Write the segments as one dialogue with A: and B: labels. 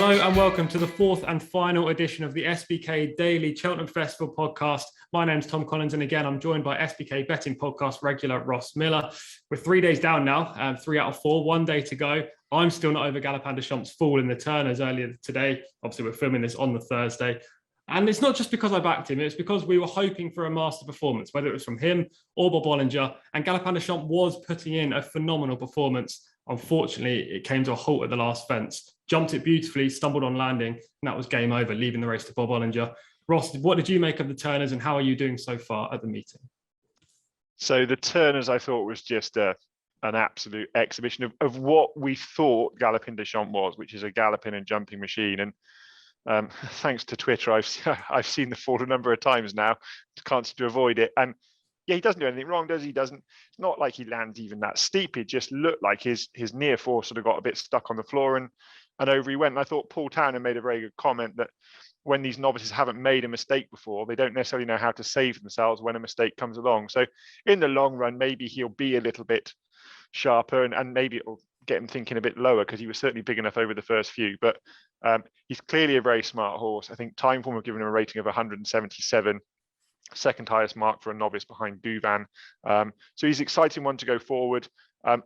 A: Hello and welcome to the fourth and final edition of the SBK Daily Cheltenham Festival podcast. My name's Tom Collins, and again, I'm joined by SBK betting podcast regular Ross Millar. We're 3 days down now, 3 out of 4, 1 day to go. I'm still not over Galopin Des Champs' fall in the Turners earlier today. Obviously, we're filming this on the Thursday. And it's not just because I backed him, it's because we were hoping for a master performance, whether it was from him or Bob Bollinger. And Galopin Des Champs was putting in a phenomenal performance. Unfortunately, it came to a halt at the last fence. Jumped it beautifully, stumbled on landing, and that was game over, leaving the race to Bob Bollinger. Ross, what did you make of the Turners and how are you doing so far at the meeting?
B: So the Turners, I thought, was just an absolute exhibition of what we thought Galopin Des Champs was, which is a galloping and jumping machine. And thanks to Twitter, I've seen the fall a number of times now. Can't seem to avoid it. And yeah, he doesn't do anything wrong, does he? Doesn't. It's not like he lands even that steep. It just looked like his near force sort of got a bit stuck on the floor and over he went. And I thought Paul Townend made a very good comment that when these novices haven't made a mistake before, they don't necessarily know how to save themselves when a mistake comes along. So in the long run, maybe he'll be a little bit sharper and maybe it'll get him thinking a bit lower because he was certainly big enough over the first few. But he's clearly a very smart horse. I think Timeform have given him a rating of 177. Second highest mark for a novice behind Douvan. So he's an exciting one to go forward.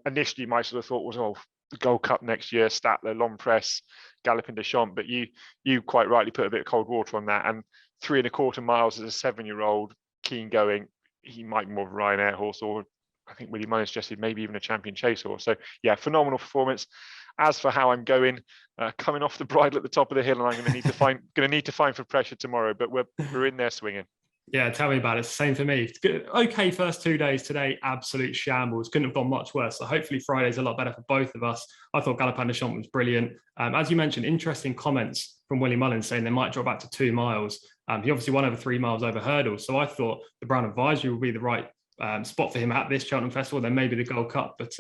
B: Initially, my sort of thought was, the Gold Cup next year, Statler, Long Press, Galopin Des Champs, but you quite rightly put a bit of cold water on that. And 3.25 miles as a 7-year-old, keen going, he might be more of a Ryanair horse, or I think Willie Mullins suggested maybe even a champion chase horse. So yeah, phenomenal performance. As for how I'm going, coming off the bridle at the top of the hill, and I'm going to need to find for pressure tomorrow, but we're in there swinging.
A: Yeah, tell me about it. Same for me. Okay, first 2 days today, absolute shambles. Couldn't have gone much worse. So hopefully Friday's a lot better for both of us. I thought Galopin Des Champs was brilliant. As you mentioned, interesting comments from Willie Mullins saying they might drop back to 2 miles. He obviously won over 3 miles over hurdles. So I thought the Brown Advisory would be the right spot for him at this Cheltenham Festival, then maybe the Gold Cup. But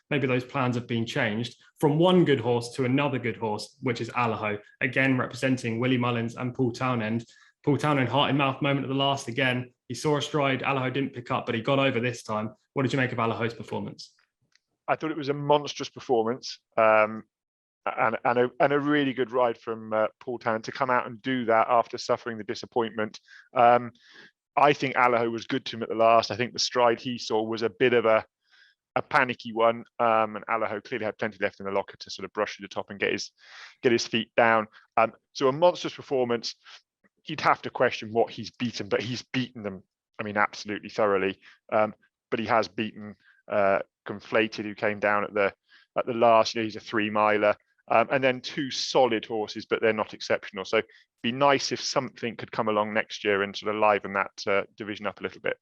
A: maybe those plans have been changed from one good horse to another good horse, which is Allaho, again representing Willie Mullins and Paul Townend. Paul Townend, heart in mouth moment at the last again. He saw a stride, Allaho didn't pick up, but he got over this time. What did you make of Allaho's performance?
B: I thought it was a monstrous performance and a really good ride from Paul Townend to come out and do that after suffering the disappointment. I think Allaho was good to him at the last. I think the stride he saw was a bit of a panicky one, and Allaho clearly had plenty left in the locker to sort of brush through the top and get his feet down. So a monstrous performance. You'd have to question what he's beaten, but he's beaten them, I mean, absolutely thoroughly. But he has beaten Conflated, who came down at the last. He's a 3-miler, and then 2 solid horses, but they're not exceptional. So it'd be nice if something could come along next year and sort of liven that division up a little bit.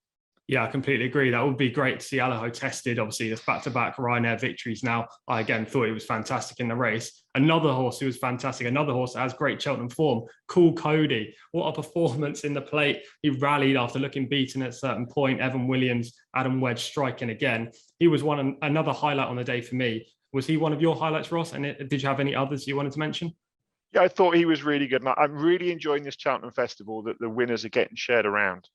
A: Yeah, I completely agree. That would be great to see Allaho tested. Obviously, it's back-to-back Ryanair victories now. I again thought he was fantastic in the race. Another horse who was fantastic, another horse that has great Cheltenham form, Cool Cody. What a performance in the plate. He rallied after looking beaten at a certain point. Evan Williams, Adam Wedge striking again. He was another highlight on the day for me. Was he one of your highlights, Ross? And did you have any others you wanted to mention?
B: Yeah, I thought he was really good. And I'm really enjoying this Cheltenham Festival that the winners are getting shared around.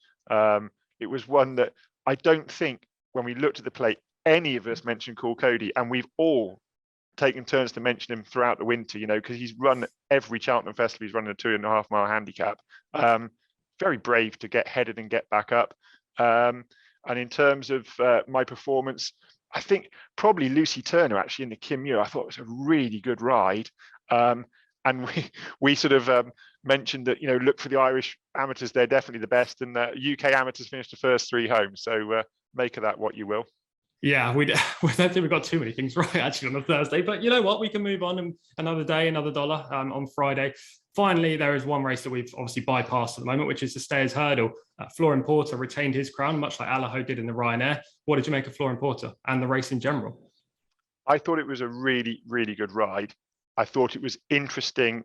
B: It was one that I don't think, when we looked at the plate, any of us mentioned Cool Cody, and we've all taken turns to mention him throughout the winter, because he's run every Cheltenham Festival. He's running a 2.5 mile handicap. Very brave to get headed and get back up. And in terms of my performance, I think probably Lucy Turner actually in the Kim Muir. I thought it was a really good ride. And we sort of mentioned that, look for the Irish amateurs. They're definitely the best. And UK amateurs finished the first 3 home. So make of that what you will.
A: Yeah, we don't think we've got too many things right, actually, on a Thursday. But you know what? We can move on and another day, another dollar on Friday. Finally, there is one race that we've obviously bypassed at the moment, which is the Stayers Hurdle. Florian Porter retained his crown, much like Allaho did in the Ryanair. What did you make of Florian Porter and the race in general?
B: I thought it was a really, really good ride. I thought it was interesting,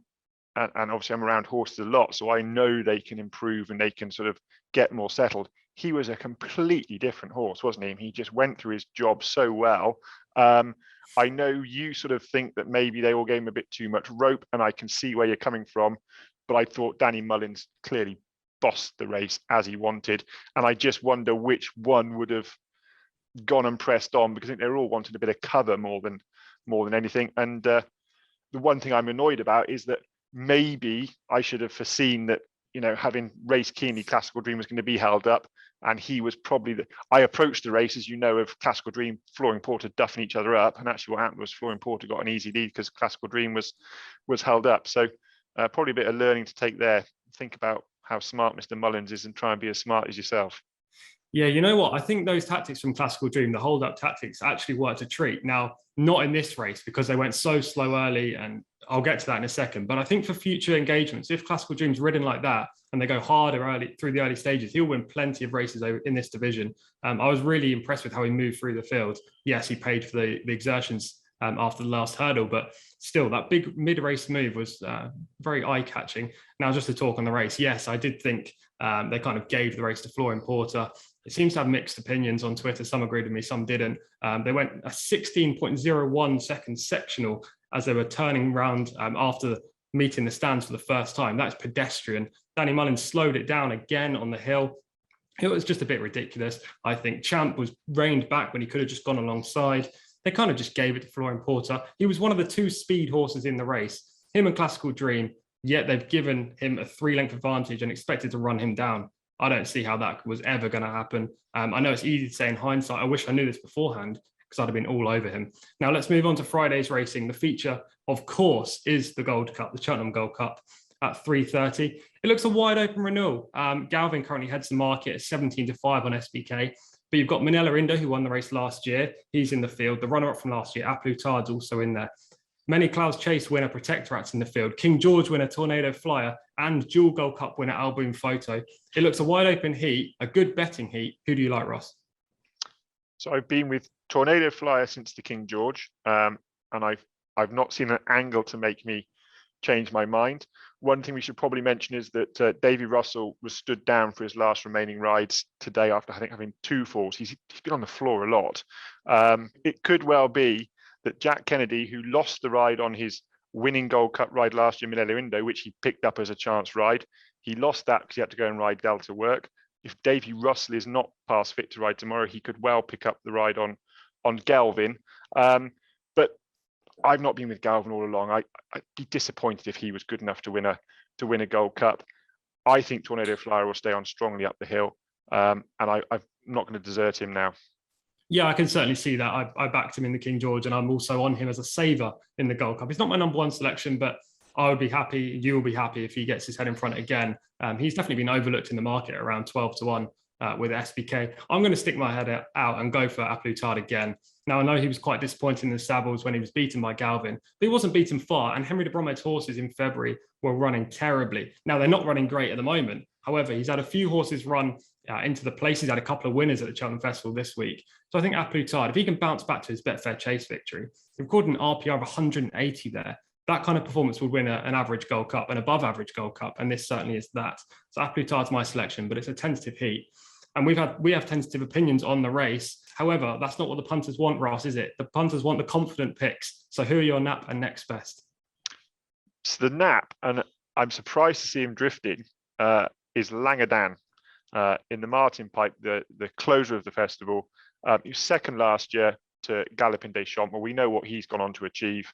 B: and obviously I'm around horses a lot, so I know they can improve and they can sort of get more settled. He was a completely different horse, wasn't he? He just went through his job so well. I know you sort of think that maybe they all gave him a bit too much rope, and I can see where you're coming from, but I thought Danny Mullins clearly bossed the race as he wanted, and I just wonder which one would have gone and pressed on, because I think they're all wanting a bit of cover more than anything. And the one thing I'm annoyed about is that maybe I should have foreseen that, having raced keenly, Classical Dream was going to be held up. And he was probably I approached the race, as you know, of Classical Dream, Flooring Porter duffing each other up. And actually what happened was Flooring Porter got an easy lead because Classical Dream was held up. So probably a bit of learning to take there. Think about how smart Mr. Mullins is and try and be as smart as yourself.
A: Yeah, you know what? I think those tactics from Classical Dream, the hold-up tactics, actually worked a treat. Now, not in this race because they went so slow early, and I'll get to that in a second. But I think for future engagements, if Classical Dream's ridden like that and they go harder early through the early stages, he'll win plenty of races in this division. I was really impressed with how he moved through the field. Yes, he paid for the exertions after the last hurdle, but still that big mid-race move was very eye-catching. Now, just to talk on the race, yes, I did think they kind of gave the race to Flooring Porter. It seems to have mixed opinions on Twitter. Some agreed with me, some didn't. They went a 16.01 second sectional as they were turning around after meeting the stands for the first time. That's pedestrian. Danny Mullins slowed it down again on the hill. It was just a bit ridiculous. I think Champ was reined back when he could have just gone alongside. They kind of just gave it to Flooring Porter. He was one of the two speed horses in the race, him and Classical Dream, yet they've given him a 3-length advantage and expected to run him down. I don't see how that was ever going to happen. I know it's easy to say in hindsight. I wish I knew this beforehand because I'd have been all over him. Now let's move on to Friday's racing. The feature, of course, is the Gold Cup, the Cheltenham Gold Cup at 3:30. It looks a wide open renewal. Galvin currently heads the market at 17-5 on SBK. But you've got Minella Indo, who won the race last year. He's in the field. The runner-up from last year, Aplutard's also in there. Many Clouds Chase winner Protectorat's in the field. King George winner Tornado Flyer and dual Gold Cup winner Alboom Photo. It looks a wide open heat, a good betting heat. Who do you like, Ross?
B: So I've been with Tornado Flyer since the King George, and I've not seen an angle to make me change my mind. One thing we should probably mention is that Davy Russell was stood down for his last remaining rides today after I think having 2 falls. He's been on the floor a lot. It could well be that Jack Kennedy, who lost the ride on his winning Gold Cup ride last year, Minella Indo, which he picked up as a chance ride, he lost that because he had to go and ride Delta Work. If Davy Russell is not past fit to ride tomorrow, he could well pick up the ride on Galvin. But I've not been with Galvin all along. I'd be disappointed if he was good enough to win a Gold Cup. I think Tornado Flyer will stay on strongly up the hill, and I'm not going to desert him now.
A: Yeah, I can certainly see that. I backed him in the King George, and I'm also on him as a saver in the Gold Cup. He's not my number 1 selection, but I would be happy, you will be happy if he gets his head in front again. He's definitely been overlooked in the market around 12-1 with SBK. I'm going to stick my head out and go for Aplutard again. Now, I know he was quite disappointed in the Sables when he was beaten by Galvin, but he wasn't beaten far, and Henry de Bromhead's horses in February were running terribly. Now, they're not running great at the moment. However, he's had a few horses run into the place. He's had a couple of winners at the Cheltenham Festival this week. So I think Aplutard, if he can bounce back to his Betfair Chase victory, he recorded an RPR of 180 there. That kind of performance would win an average Gold Cup, an above average Gold Cup, and this certainly is that. So Aplutard's my selection, but it's a tentative heat. And we have tentative opinions on the race. However, that's not what the punters want, Ross, is it? The punters want the confident picks. So who are your NAP and next best?
B: So the NAP, and I'm surprised to see him drifting, is Langadan in the Martin Pipe, the closer of the festival. He was second last year to Galopin Des Champs. Well, we know what he's gone on to achieve.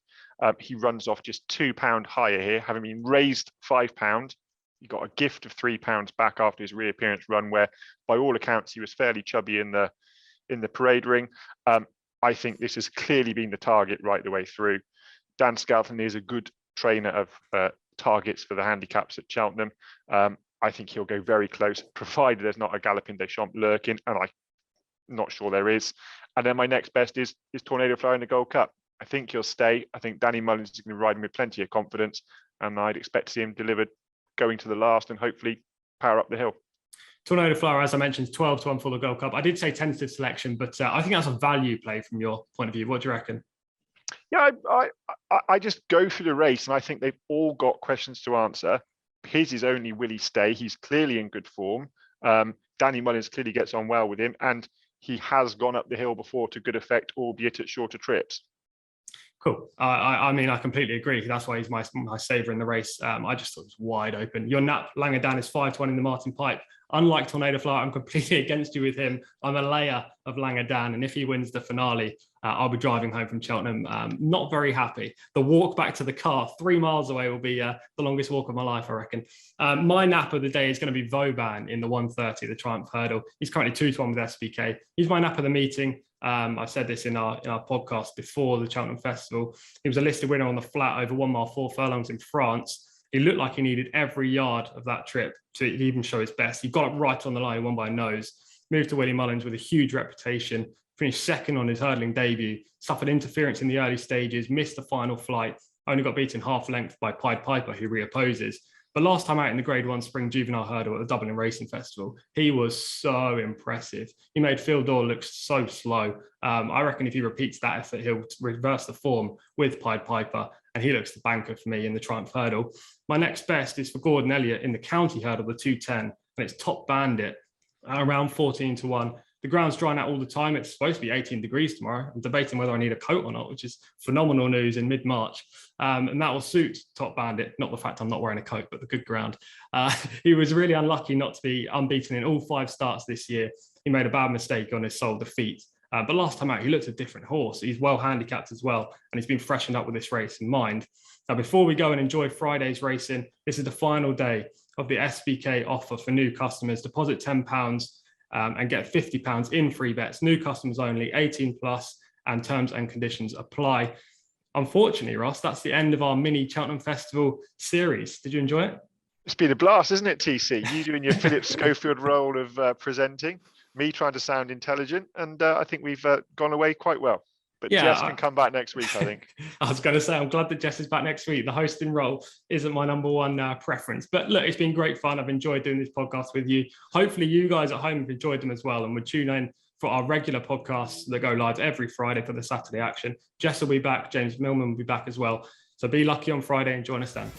B: He runs off just £2 higher here, having been raised £5. He got a gift of £3 back after his reappearance run, where by all accounts he was fairly chubby in the parade ring. I think this has clearly been the target right the way through. Dan Skelton is a good trainer of targets for the handicaps at Cheltenham. I think he'll go very close, provided there's not a Galopin Des Champs lurking, and I'm not sure there is. And then my next best is Tornado Flyer in the Gold Cup. I think he'll stay. I think Danny Mullins is going to ride him with plenty of confidence, and I'd expect to see him delivered going to the last and hopefully power up the hill.
A: Tornado Flyer, as I mentioned, 12-1 for the Gold Cup. I did say tentative selection, but I think that's a value play from your point of view. What do you reckon?
B: Yeah, I just go through the race, and I think they've all got questions to answer. His is only will he stay? He's clearly in good form. Danny Mullins clearly gets on well with him, and he has gone up the hill before to good effect, albeit at shorter trips.
A: Cool. I mean, I completely agree. That's why he's my saver in the race. I just thought it was wide open. Your NAP Langadan is 5-1 in the Martin Pipe. unlike Tornado Fly, I'm completely against you with him. I'm a layer of Langadan, and if he wins the finale, I'll be driving home from Cheltenham, not very happy. The walk back to the car, 3 miles away, will be the longest walk of my life, I reckon. My nap of the day is going to be Vauban in the 130, the Triumph Hurdle. He's currently 2-1 with SBK. He's my nap of the meeting. I said this in our podcast before the Cheltenham Festival. He was a listed winner on the flat over 1 mile 4 furlongs in France. He looked like he needed every yard of that trip to even show his best. He got up right on the line, won by a nose, moved to Willie Mullins with a huge reputation, finished second on his hurdling debut, suffered interference in the early stages, missed the final flight, only got beaten half length by Pied Piper, who reopposes. But last time out in the Grade 1 Spring Juvenile Hurdle at the Dublin Racing Festival, he was so impressive. He made Phil Dorr look so slow. I reckon if he repeats that effort, he'll reverse the form with Pied Piper, and he looks the banker for me in the Triumph Hurdle. My next best is for Gordon Elliott in the County Hurdle, the 210, and it's Top Bandit, around 14-1. The ground's drying out all the time. It's supposed to be 18 degrees tomorrow. I'm debating whether I need a coat or not, which is phenomenal news in mid-March. And that will suit Top Bandit, not the fact I'm not wearing a coat, but the good ground. He was really unlucky not to be unbeaten in all 5 starts this year. He made a bad mistake on his sole defeat. But last time out, he looked a different horse. He's well handicapped as well, and he's been freshened up with this race in mind. Now, before we go and enjoy Friday's racing, this is the final day of the SBK offer for new customers. Deposit £10 and get £50 in free bets. New customers only, 18+, and terms and conditions apply. Unfortunately, Ross, that's the end of our mini Cheltenham Festival series. Did you enjoy it?
B: It's been a blast, isn't it, TC? You doing your Philip Schofield role of presenting, me trying to sound intelligent, and I think we've gone away quite well. But yeah, Jess can come back next week, I think.
A: I was going to say, I'm glad that Jess is back next week. The hosting role isn't my number one preference. But look, it's been great fun. I've enjoyed doing this podcast with you. Hopefully you guys at home have enjoyed them as well, and would tune in for our regular podcasts that go live every Friday for the Saturday action. Jess will be back. James Millman will be back as well. So be lucky on Friday and join us then.